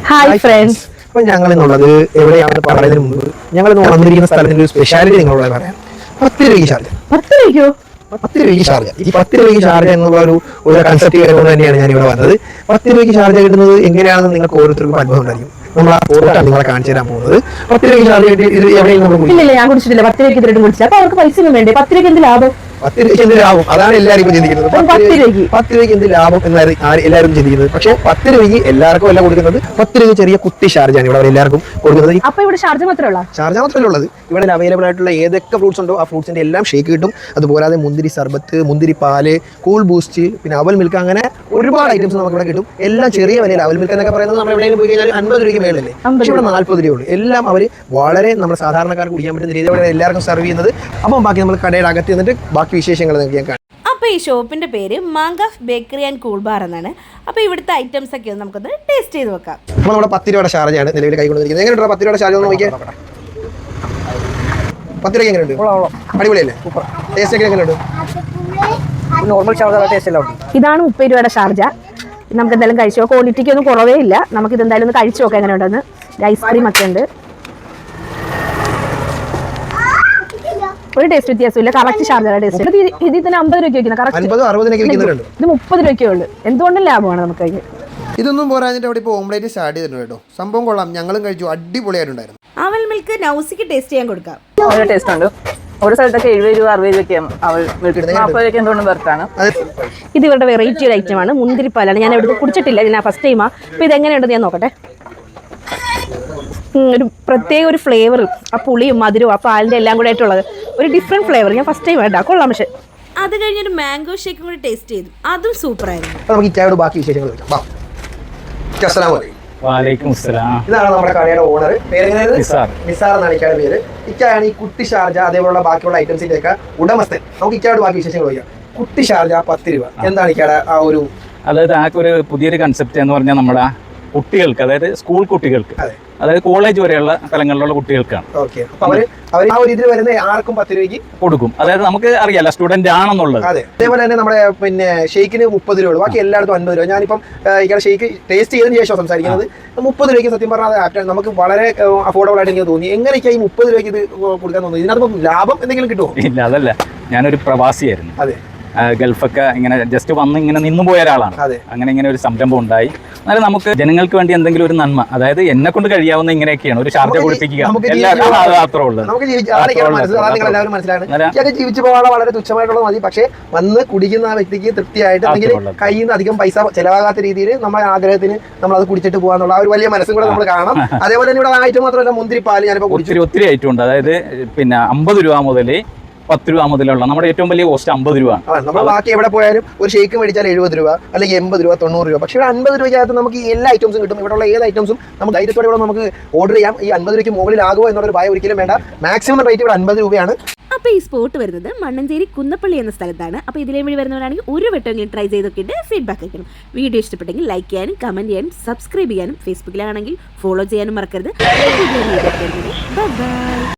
Hi friends. അപ്പോൾ ഞങ്ങൾ എന്നുള്ളത് എവിടെയാണെന്ന് പറയുന്നതിന് മുമ്പ് ഞങ്ങൾ വന്നിരിക്കുന്ന സ്ഥലത്തിന്റെ ഒരു സ്പെഷ്യാലിറ്റി നിങ്ങളോട് പറയാം. 10 രൂപയ്ക്ക് ചാർജ്. 10 രൂപയോ? 10 രൂപയ്ക്ക് ചാർജ്. ഈ 10 രൂപയ്ക്ക് ചാർജ് എന്നുള്ള ഒരു കൺസെപ്റ്റ് വരുന്നത് തന്നെയാണ് ഞാൻ ഇവിടെ വന്നത്. 10 രൂപയ്ക്ക് ചാർജ് കിട്ടുന്നത് എങ്ങനെയാണെന്ന് നിങ്ങൾക്ക് ഓരോരുത്തർക്കും അനുഭവം ഉണ്ടായിരിക്കും. നമ്മൾ ആ പോർട്ടാണ് നിങ്ങളെ കാണിച്ചു തരാൻ പോകുന്നത്. 10 രൂപയ്ക്ക് ചാർജ് കിട്ടി ഇത് എവിടെയും നമ്മൾ ഇല്ല, ഞാൻ കുടിച്ചിട്ടില്ല. 10 രൂപയ്ക്ക് ഇതിട്ട് കുടിച്ചില്ല. അപ്പൊ അവർക്ക് പൈസ ഒന്നും വേണ്ടേ? 10 രൂപയ്ക്ക് എന്ത് ലാഭം? 10 രൂപയ്ക്ക് എന്ത് ലാഭം? അതാണ് എല്ലാവരും ഇപ്പൊ ചിന്തിക്കുന്നത്. 10 രൂപയ്ക്ക് എന്ത് ലാഭം എന്നാണ് എല്ലാവരും ചിന്തിക്കുന്നത്. പക്ഷേ 10 രൂപയ്ക്ക് എല്ലാവർക്കും അല്ല കൊടുക്കുന്നത്. 10 രൂപ ചെറിയ കുട്ടി ഷാർജാണ് ഇവിടെ എല്ലാവർക്കും കൊടുക്കുന്നത്. അപ്പൊ ഇവിടെ ഷാർജ മാത്രമേ ഷാർജ മാത്രമല്ല ഉള്ളത്. ഇവിടെ അവൈലബിൾ ആയിട്ടുള്ള ഏതൊക്കെ ഫ്രൂട്ട്സ് ഉണ്ടോ ആ ഫ്രൂട്ട്സിന്റെ എല്ലാം ഷേക്ക് കിട്ടും. അതുപോലെ മുന്തിരി സർബത്ത്, മുന്തിരി പാല്, കൂൾ ബൂസ്റ്റ്, പിന്നെ അവൽ മിൽക്ക്, അങ്ങനെ ഒരുപാട് ഐറ്റംസ് നമുക്ക് ഇവിടെ കിട്ടും. എല്ലാം ചെറിയ വിലയിൽ. അവൽ മിൽക്ക് എന്നൊക്കെ പറയുന്നത് നമ്മൾ എവിടെയെങ്കിലും പോയി കഴിഞ്ഞാൽ 50 രൂപയ്ക്ക് മേലല്ലേ. പക്ഷേ ഇവിടെ 40 രൂപയുള്ളൂ. എല്ലാം അവർ വളരെ നമ്മുടെ സാധാരണക്കാർക്ക് കുടിക്കാൻ പറ്റുന്ന രീതിയിൽ എല്ലാവർക്കും സെർവ് ചെയ്യുന്നത്. അപ്പം ബാക്കി നമ്മൾ കടയുടെ അകത്ത് നിന്നിട്ട് ബാക്കി വിശേഷങ്ങൾ ഞാൻ കാണാം. അപ്പോൾ ഈ ഷോപ്പിൻ്റെ പേര് മാങ്കാഫ് ബേക്കറി ആൻഡ് കൂൾ ബാർ എന്നാണ്. അപ്പോൾ ഇവിടുത്തെ ഐറ്റംസ് ഒക്കെ നമുക്കൊന്ന് ടേസ്റ്റ് ചെയ്ത് നോക്കാം. അപ്പോൾ നമ്മുടെ 10 രൂപയുടെ ഷാർജയാണ് നിലവിൽ കൈകൊണ്ടിരിക്കുന്നത്. എങ്ങനെയുണ്ട് 10 രൂപയുടെ ഷാർജ ഒന്ന് നോക്കിയാൽ? 10 രൂപയ്ക്ക് എങ്ങനെയുണ്ട്? അടിപൊളിയല്ലേ? ടേസ്റ്റ് ഒക്കെ എങ്ങനെയുണ്ട്? നോർമൽ ഷാർജ ടേസ്റ്റ് എല്ലാം ഉണ്ട്. ഇതാണ് 30 രൂപയുടെ ഷാർജ. നമുക്ക് എന്തായാലും കഴിച്ചു നോക്കാം. ക്വാളിറ്റിക്ക് ഒന്നും കുറവേ ഇല്ല. നമുക്ക് ഇത് എന്തായാലും ഒന്ന് കഴിച്ചു നോക്കാം എങ്ങനെയുണ്ടെന്ന്. ഐസ്ക്രീം ഒക്കെ ഉണ്ട്. ഒരു ടേസ്റ്റ് വ്യത്യാസമില്ല. കറക്റ്റ് ഷാർജയുടെ ടേസ്റ്റ്. ഇതിൽ തന്നെ 50 രൂപയ്ക്ക് വെക്കുന്നത്. കറക്റ്റ് 50, 60 വിൽക്കുന്നുണ്ട്. ഇത് 30 രൂപയ്ക്കേ ഉള്ളൂ. എന്തുകൊണ്ടും ലാഭമാണ് നമുക്ക്. ഇതൊന്നും പോരാഞ്ഞിട്ട് അവിടെ ഇപ്പോൾ ഓംലേറ്റ് സ്റ്റാർട്ട് ചെയ്തിട്ടുണ്ട് കേട്ടോ. സംഭവം കൊള്ളാം. ഞങ്ങളും കഴിച്ചു. അടിപൊളിയായിട്ടുണ്ടായിരുന്നു. അവൽ മിൽക്ക് നൗസിക്ക് ടേസ്റ്റ് ചെയ്യാൻ കൊടുക്കാം. ഒരു ടേസ്റ്റ് ഉണ്ട്. ഒരു സ്ഥലത്തൊക്കെ 70 രൂപ 60 രൂപയ്ക്ക് അവൽ മിൽക്ക്, 40 രൂപയ്ക്ക് എന്തുകൊണ്ടും ബർത്താണ്. ഇത് ഇവരുടെ വെറൈറ്റി ഒരു ഐറ്റമാണ്. മുന്തിരിപ്പാലാണ്. ഞാൻ എവിടെ കുടിച്ചിട്ടില്ല. ഞാൻ ഫസ്റ്റ് ടൈമാണ്. അപ്പോൾ ഇത് എങ്ങനെയുണ്ടെന്ന് ഞാൻ നോക്കട്ടെ. ഒരു പ്രത്യേക ഒരു ഫ്ലേവർ, ആ പുളിയും മധുരവും ആ പാലിൻ്റെ എല്ലാം കൂടെ ആയിട്ടുള്ളത് ഒരു ഡിഫറെൻറ്റ് ഫ്ലേവർ. ഞാൻ ഫസ്റ്റ് ടൈം വേണ്ട കൊള്ളാം. പക്ഷേ അത് കഴിഞ്ഞൊരു മാംഗോ ഷേക്കും കൂടി ടേസ്റ്റ് ചെയ്തു. അതും സൂപ്പറായിരുന്നു. അപ്പോൾ നമുക്ക് ഇറ്റായോട് ബാക്കി വിശേഷങ്ങൾ ചോദിക്കാം. വാലൈക്കും അസ്സലാം. ഇതാണ് നമ്മുടെ കടയുടെ ഓണർ. പേരെങ്ങനെയാണ്? നിസാർ എന്നാണ് ഇക്കയുടെ പേര്. ഇക്കയാണ് ഈ കുട്ടി ഷാർജ അതേപോലുള്ള ബാക്കിയുള്ള ഐറ്റംസിന്റെ ഒക്കെ ഉടമസ്ഥൻ. നമുക്ക് ഇക്കയോട് ബാക്കി വിശേഷങ്ങൾ ചോദിക്കാം. കുട്ടി ഷാർജ 10 രൂപ എന്താണ് ഇക്കയുടെ ആ ഒരു? അതായത് ആ ഒരു പുതിയൊരു കൺസെപ്റ്റ് എന്ന് പറഞ്ഞാൽ നമ്മുടെ കുട്ടികൾക്ക്, അതായത് സ്കൂൾ കുട്ടികൾക്ക്, അതായത് കോളേജ് വരെയുള്ള സ്ഥലങ്ങളിലുള്ള കുട്ടികൾക്കാണ്. ഓക്കെ. അപ്പൊ അവര് ആ ഒരു ഇതിൽ വരുന്ന ആർക്കും 10 രൂപയ്ക്ക് കൊടുക്കും. അതായത് നമുക്ക് അറിയാലോ സ്റ്റുഡന്റ് ആണെന്നുള്ളത്. അതെ. അതേപോലെ തന്നെ നമ്മുടെ പിന്നെ ഷെയ്ക്കിന് 30 രൂപ, ബാക്കി എല്ലായിടത്തും 50 രൂപ. ഞാനിപ്പം ഇങ്ങനെ ഷെയ്ക്ക് ടേസ്റ്റ് ചെയ്തതിന് ശേഷം സംസാരിക്കുന്നത്. 30 രൂപയ്ക്ക് സത്യം പറഞ്ഞാൽ നമുക്ക് വളരെ അഫോർഡബിൾ ആയിട്ട് എനിക്ക് തോന്നി. എങ്ങനെയൊക്കെ ഈ 30 രൂപയ്ക്ക് ഇത് കൊടുക്കാൻ തോന്നി? ഇതിനകത്ത് ലാഭം എന്തെങ്കിലും കിട്ടുമോ? ഇല്ല, അതല്ല. ഞാനൊരു പ്രവാസിയായിരുന്നു. അതെ. ഗൾഫൊക്കെ ഇങ്ങനെ ജസ്റ്റ് വന്ന് ഇങ്ങനെ നിന്നു പോയ ഒരാളാണ്. അങ്ങനെ ഇങ്ങനെ ഒരു സംരംഭം ഉണ്ടായി. എന്നാലും നമുക്ക് ജനങ്ങൾക്ക് വേണ്ടി എന്തെങ്കിലും ഒരു നന്മ, അതായത് എന്നെ കൊണ്ട് കഴിയാവുന്ന ഇങ്ങനെയൊക്കെയാണ് ഒരു ഷാർജ കുടിപ്പിക്കുക. അത്രേ ഉള്ളൂ. ജീവിച്ചു പോകാനുള്ള വളരെ തുച്ഛമായിട്ടുള്ള മതി. പക്ഷേ വന്ന് കുടിക്കുന്ന ആ വ്യക്തിക്ക് തൃപ്തിയായിട്ട് കയ്യിൽ നിന്ന് അധികം പൈസ ചെലവാകാത്ത രീതിയിൽ നമ്മുടെ ആഗ്രഹത്തിന് നമ്മൾ അത് കുടിച്ചിട്ട് പോകാന്നുള്ള ആ ഒരു വലിയ മനസ്സും കൂടെ നമ്മൾ കാണാം. അതേപോലെ തന്നെ ഇവിടെ ഐറ്റം മാത്രമല്ല, മുന്തിരിപ്പാല് ഞാനിപ്പോൾ ഒത്തിരി ഐറ്റം ഉണ്ട്. അതായത് പിന്നെ 50 രൂപ മുതൽ 10 രൂപ മുതലുള്ള നമ്മുടെ ഏറ്റവും വലിയ കോസ്റ്റ് 50 രൂപ. നമ്മൾ ബാക്കി എവിടെ പോയാലും ഒരു ഷേക്ക് മേടിച്ചാൽ 70 രൂപ അല്ലെങ്കിൽ 80 രൂപ 90 രൂപ. പക്ഷേ 50 രൂപയ്ക്കകത്ത് നമുക്ക് എല്ലാ ഐറ്റംസും കിട്ടും. ഇവിടെയുള്ള ഏത് ഐറ്റംസും നമുക്ക് ധൈര്യത്തോടെ ഇവിടെ നമുക്ക് ഓർഡർ ചെയ്യാം. ഈ 50 രൂപയ്ക്ക് മുകളിലാകുമോ എന്നുള്ളൊരു ഭയം ഒരിക്കലും വേണ്ട. മാക്സിമം റേറ്റ് ഇവിടെ 50 രൂപയാണ്. അപ്പോൾ ഈ സ്പോട്ട് വരുന്നത് മണ്ണഞ്ചേരി കുന്നപ്പള്ളി എന്ന സ്ഥലത്താണ്. അപ്പോൾ ഇതിലേ വഴി വരുന്നവരാണെങ്കിൽ ഒരു വട്ടമെങ്കിലും ട്രൈ ചെയ്തൊക്കെ ഫീഡ്ബാക്ക് അയക്കണം. വീഡിയോ ഇഷ്ടപ്പെട്ടെങ്കിൽ ലൈക്ക് ചെയ്യാനും കമൻറ്റ് ചെയ്യാനും സബ്സ്ക്രൈബ് ചെയ്യാനും ഫേസ്ബുക്കിലാണെങ്കിൽ ഫോളോ ചെയ്യാനും മറക്കരുത്. Bye bye.